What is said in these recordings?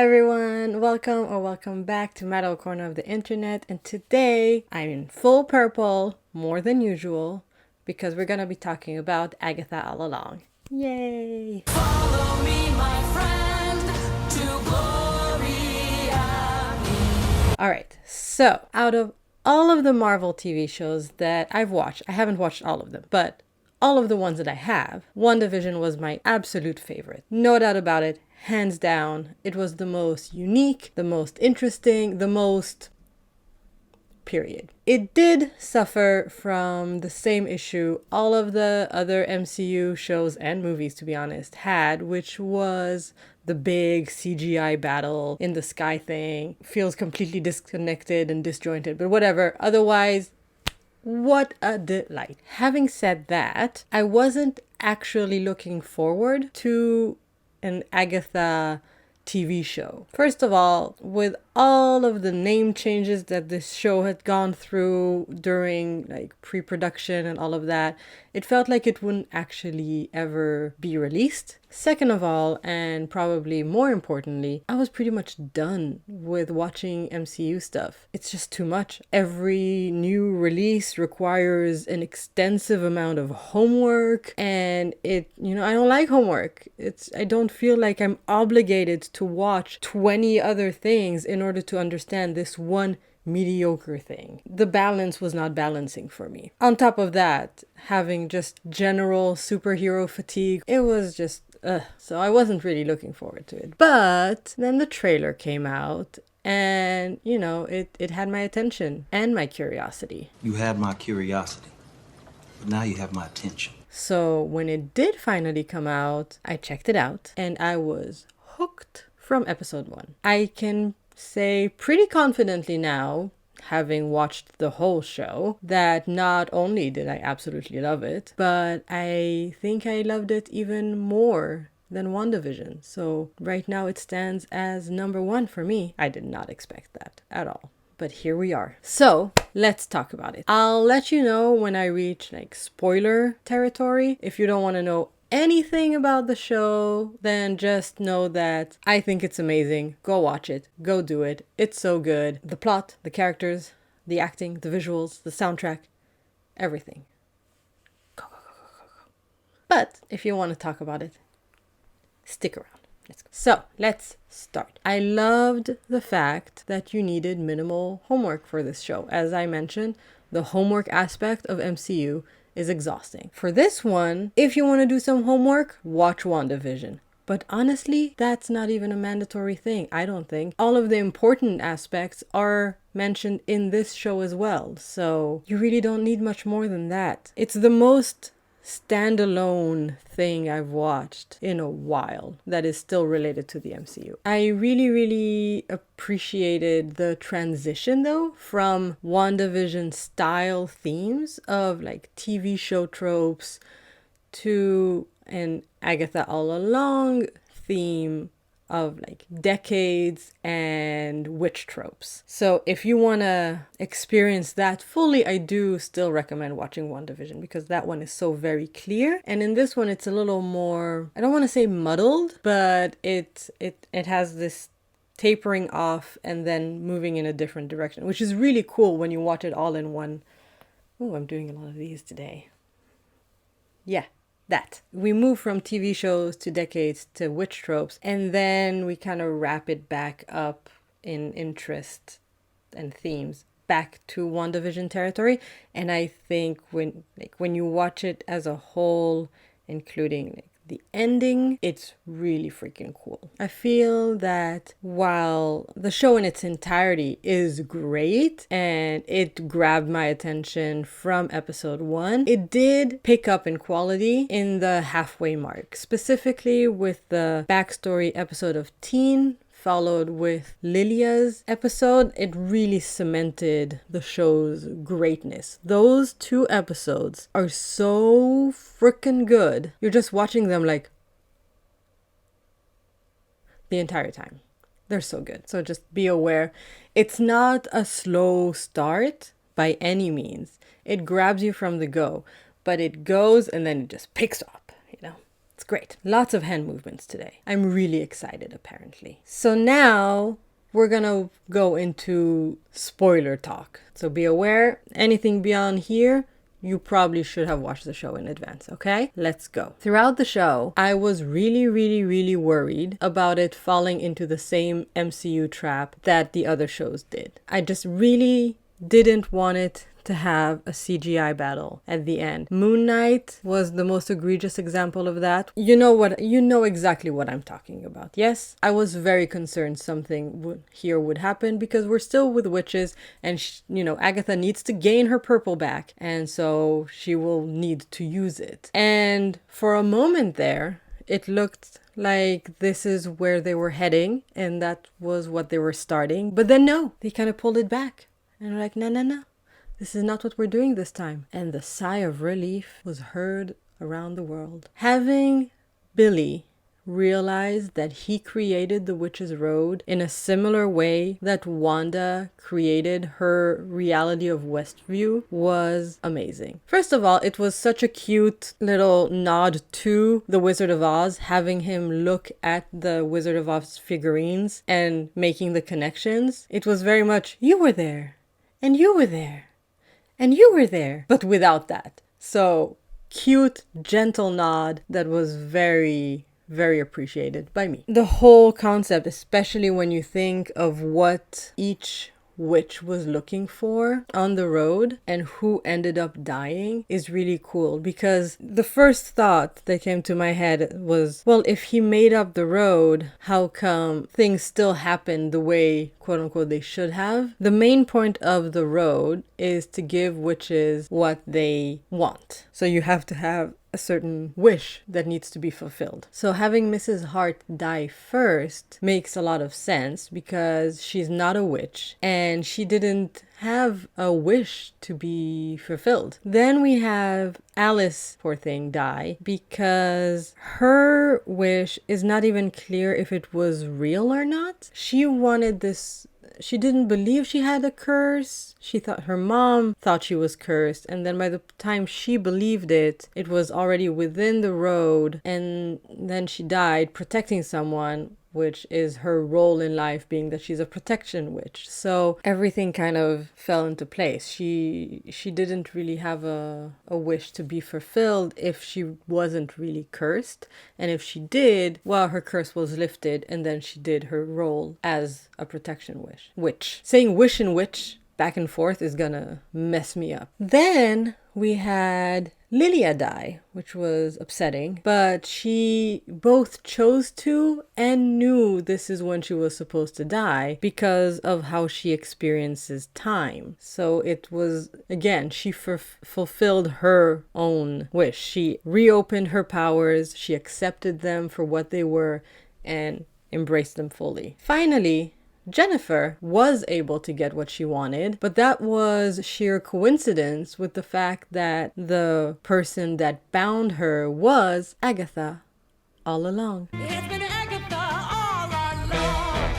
everyone, welcome back to Metal Corner of the Internet, and today I'm in full purple, more than usual, because we're gonna be talking about Agatha All Along. Yay! Follow me, my friend, to glory and peace. Alright, so out of all of the Marvel TV shows that I've watched, I haven't watched all of them, but all of the ones that I have, WandaVision was my absolute favorite. No doubt about it, hands down. It was the most unique, the most interesting, the most... period. It did suffer from the same issue all of the other MCU shows and movies, to be honest, had, which was the big CGI battle in the sky thing. Feels completely disconnected and disjointed, but whatever. Otherwise, what a delight. Having said that, I wasn't actually looking forward to an Agatha TV show. First of all, with all of the name changes that this show had gone through during like pre-production and all of that, it felt like it wouldn't actually ever be released. Second of all, and probably more importantly, I was pretty much done with watching MCU stuff. It's just too much. Every new release requires an extensive amount of homework, and I don't like homework. I don't feel like I'm obligated to watch 20 other things in order to understand this one mediocre thing. The balance was not balancing for me. On top of that, having just general superhero fatigue, it was just so I wasn't really looking forward to it. But then the trailer came out and, it had my attention and my curiosity. You had my curiosity, but now you have my attention. So when it did finally come out, I checked it out and I was hooked from episode 1. I can say pretty confidently now, having watched the whole show, that not only did I absolutely love it, but I think I loved it even more than WandaVision. So right now it stands as number 1 for me. I did not expect that at all. But here we are. So let's talk about it. I'll let you know when I reach spoiler territory. If you don't want to know anything about the show, then just know that I think it's amazing. Go watch it. Go do it. It's so good. The plot, the characters, the acting, the visuals, the soundtrack, everything. Go, go, go, go, go, go. But if you want to talk about it, stick around. Let's go. So let's start. I loved the fact that you needed minimal homework for this show. As I mentioned, the homework aspect of MCU is exhausting. For this one, if you want to do some homework, watch WandaVision. But honestly, that's not even a mandatory thing, I don't think. All of the important aspects are mentioned in this show as well. So you really don't need much more than that. It's the most standalone thing I've watched in a while that is still related to the MCU. I really appreciated the transition though from WandaVision style themes of TV show tropes to an Agatha All Along theme of decades and witch tropes. So if you want to experience that fully, I do still recommend watching WandaVision because that one is so very clear. And in this one, it's a little more, I don't want to say muddled, but it has this tapering off and then moving in a different direction, which is really cool when you watch it all in one. Oh, I'm doing a lot of these today. Yeah. That. We move from TV shows to decades to witch tropes, and then we kind of wrap it back up in interest and themes back to WandaVision territory. And I think when you watch it as a whole, including the ending, it's really freaking cool. I feel that while the show in its entirety is great and it grabbed my attention from episode 1, it did pick up in quality in the halfway mark, specifically with the backstory episode of Teen followed with Lilia's episode. It really cemented the show's greatness. Those 2 episodes are so freaking good. You're just watching them the entire time. They're so good. So just be aware. It's not a slow start by any means. It grabs you from the go, but it goes and then it just picks up, It's great. Lots of hand movements today. I'm really excited, apparently. So now we're gonna go into spoiler talk. So be aware, anything beyond here, you probably should have watched the show in advance, okay? Let's go. Throughout the show, I was really worried about it falling into the same MCU trap that the other shows did. I just really didn't want it to have a CGI battle at the end. Moon Knight was the most egregious example of that. You know exactly what I'm talking about. Yes, I was very concerned something here would happen because we're still with witches and Agatha needs to gain her purple back, and so she will need to use it. And for a moment there, it looked like this is where they were heading and that was what they were starting. But then no, they kind of pulled it back and were like, no. This is not what we're doing this time. And the sigh of relief was heard around the world. Having Billy realize that he created the Witch's Road in a similar way that Wanda created her reality of Westview was amazing. First of all, it was such a cute little nod to the Wizard of Oz, having him look at the Wizard of Oz figurines and making the connections. It was very much, you were there, and you were there. And you were there, but without that. So cute, gentle nod that was very appreciated by me. The whole concept, especially when you think of what each witch was looking for on the road and who ended up dying, is really cool, because the first thought that came to my head was, well, if he made up the road, how come things still happen the way, quote unquote, they should have? The main point of the road is to give witches what they want. So you have to have a certain wish that needs to be fulfilled. So having Mrs. Hart die first makes a lot of sense because she's not a witch and she didn't have a wish to be fulfilled. Then we have Alice, poor thing, die because her wish is not even clear if it was real or not. She wanted this. She didn't believe she had a curse. She thought her mom thought she was cursed. And then by the time she believed it, it was already within the road. And then she died protecting someone, which is her role in life, being that she's a protection witch. So everything kind of fell into place. She didn't really have a wish to be fulfilled if she wasn't really cursed. And if she did, well, her curse was lifted and then she did her role as a protection witch. Saying wish and witch back and forth is gonna mess me up. Then we had Lilia die, which was upsetting, but she both chose to and knew this is when she was supposed to die because of how she experiences time. So it was, again, she fulfilled her own wish. She reopened her powers, she accepted them for what they were, and embraced them fully. Finally, Jennifer was able to get what she wanted, but that was sheer coincidence with the fact that the person that bound her was Agatha all along. It's been Agatha all along.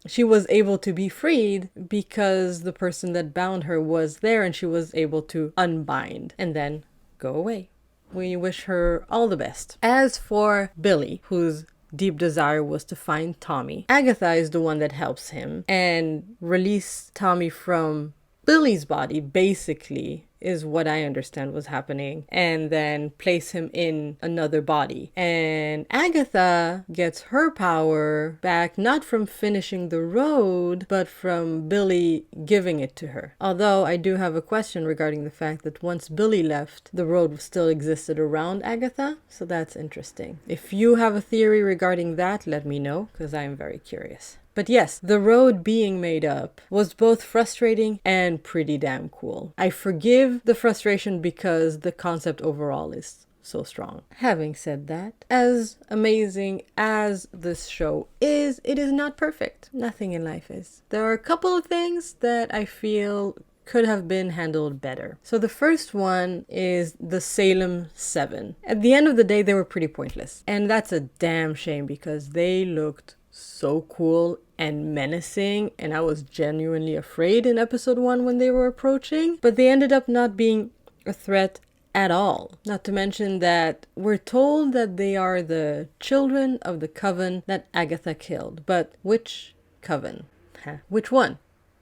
She was able to be freed because the person that bound her was there and she was able to unbind and then go away. We wish her all the best. As for Billy, whose deep desire was to find Tommy, Agatha is the one that helps him and release Tommy from Billy's body, basically, is what I understand was happening, and then place him in another body. And Agatha gets her power back not from finishing the road, but from Billy giving it to her. Although I do have a question regarding the fact that once Billy left, the road still existed around Agatha, so that's interesting. If you have a theory regarding that, let me know, because I am very curious. But yes, the road being made up was both frustrating and pretty damn cool. I forgive the frustration because the concept overall is so strong. Having said that, as amazing as this show is, it is not perfect. Nothing in life is. There are a couple of things that I feel could have been handled better. So the first one is the Salem 7. At the end of the day, they were pretty pointless. And that's a damn shame because they looked so cool and menacing, and I was genuinely afraid in episode 1 when they were approaching, but they ended up not being a threat at all. Not to mention that we're told that they are the children of the coven that Agatha killed. But which coven? Which one?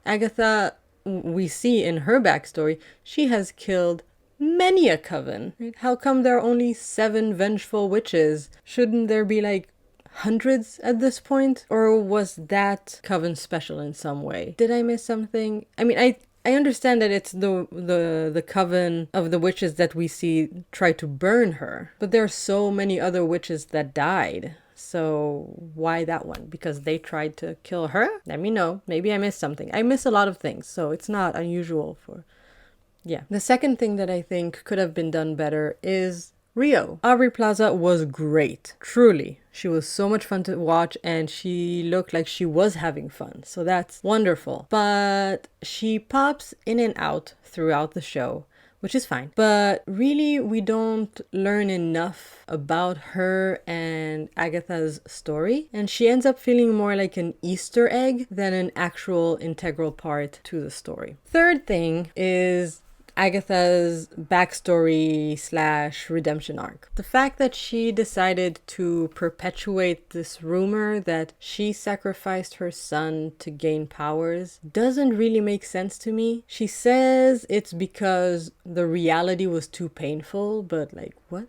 Agatha, we see in her backstory, she has killed many a coven. Right? How come there are only 7 vengeful witches? Shouldn't there be like hundreds at this point? Or was that coven special in some way? Did I miss something? I mean, I understand that it's the coven of the witches that we see try to burn her, but there are so many other witches that died. So why that one? Because they tried to kill her? Let me know. Maybe I missed something. I miss a lot of things, so it's not unusual for... Yeah. The second thing that I think could have been done better is Rio. Aubrey Plaza was great. Truly. She was so much fun to watch and she looked like she was having fun. So that's wonderful. But she pops in and out throughout the show, which is fine. But really, we don't learn enough about her and Agatha's story. And she ends up feeling more like an Easter egg than an actual integral part to the story. Third thing is Agatha's backstory / redemption arc. The fact that she decided to perpetuate this rumor that she sacrificed her son to gain powers doesn't really make sense to me. She says it's because the reality was too painful, but like, what?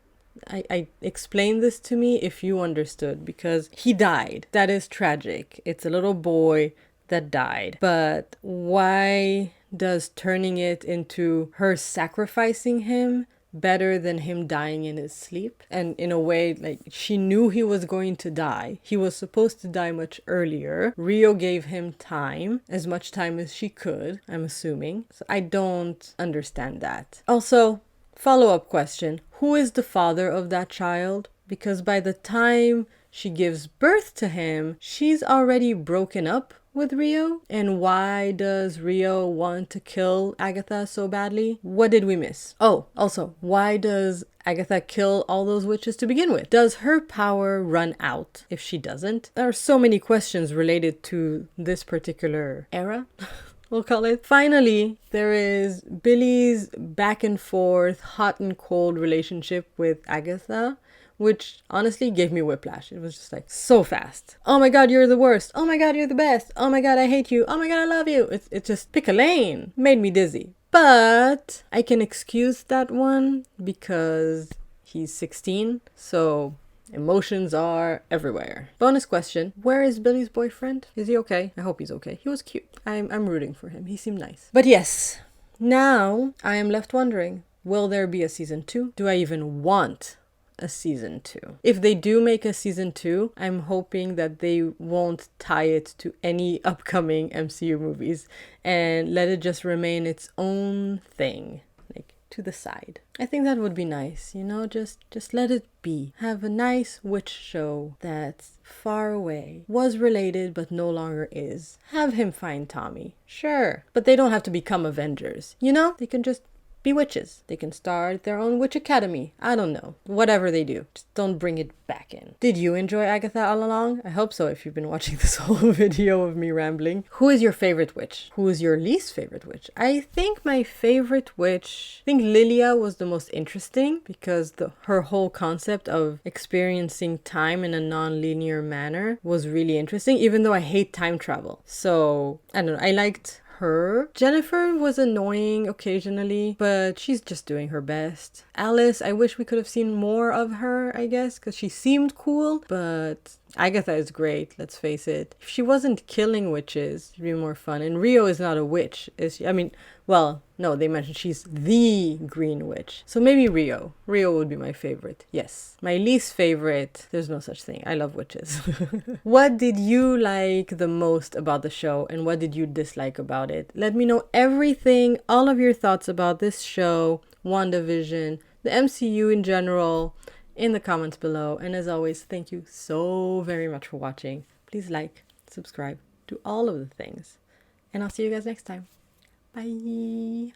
I explain this to me if you understood, because he died. That is tragic. It's a little boy that died. But why does turning it into her sacrificing him better than him dying in his sleep? And in a way, like, she knew he was going to die. He was supposed to die much earlier. Rio gave him time, as much time as she could, I'm assuming. So I don't understand that. Also, follow-up question. Who is the father of that child? Because by the time she gives birth to him, she's already broken up with Rio. And why does Rio want to kill Agatha so badly? What did we miss? Oh, also, why does Agatha kill all those witches to begin with? Does her power run out if she doesn't? There are so many questions related to this particular era. We'll call it. Finally, there is Billy's back and forth, hot and cold relationship with Agatha, which honestly gave me whiplash. It was just like so fast. Oh my god, you're the worst. Oh my god, you're the best. Oh my god, I hate you. Oh my god, I love you. It just pick a lane. Made me dizzy. But I can excuse that one because he's 16, so emotions are everywhere. Bonus question. Where is Billy's boyfriend? Is he okay? I hope he's okay. He was cute. I'm rooting for him. He seemed nice. But yes, now I am left wondering, will there be a season 2? Do I even want a season 2? If they do make a season 2, I'm hoping that they won't tie it to any upcoming MCU movies and let it just remain its own thing. To the side. I think that would be nice, you know, just let it be. Have a nice witch show that's far away, was related but no longer is. Have him find Tommy, sure, but they don't have to become Avengers, you know? They can just be witches. They can start their own witch academy. I don't know. Whatever they do, just don't bring it back in. Did you enjoy Agatha All Along? I hope so if you've been watching this whole video of me rambling. Who is your favorite witch? Who is your least favorite witch? I think my favorite witch, I think Lilia was the most interesting because her whole concept of experiencing time in a non-linear manner was really interesting, even though I hate time travel. So, I don't know. I liked her. Jennifer was annoying occasionally, but she's just doing her best. Alice, I wish we could have seen more of her, I guess, because she seemed cool, but Agatha is great, let's face it. If she wasn't killing witches, it'd be more fun. And Rio is not a witch, is she? I mean, well, no, they mentioned she's the green witch. So maybe Rio. Rio would be my favorite. Yes. My least favorite, there's no such thing. I love witches. What did you like the most about the show and what did you dislike about it? Let me know everything, all of your thoughts about this show, WandaVision, the MCU in general, in the comments below. And as always, thank you so very much for watching. Please like, subscribe, do all of the things. And I'll see you guys next time. Bye.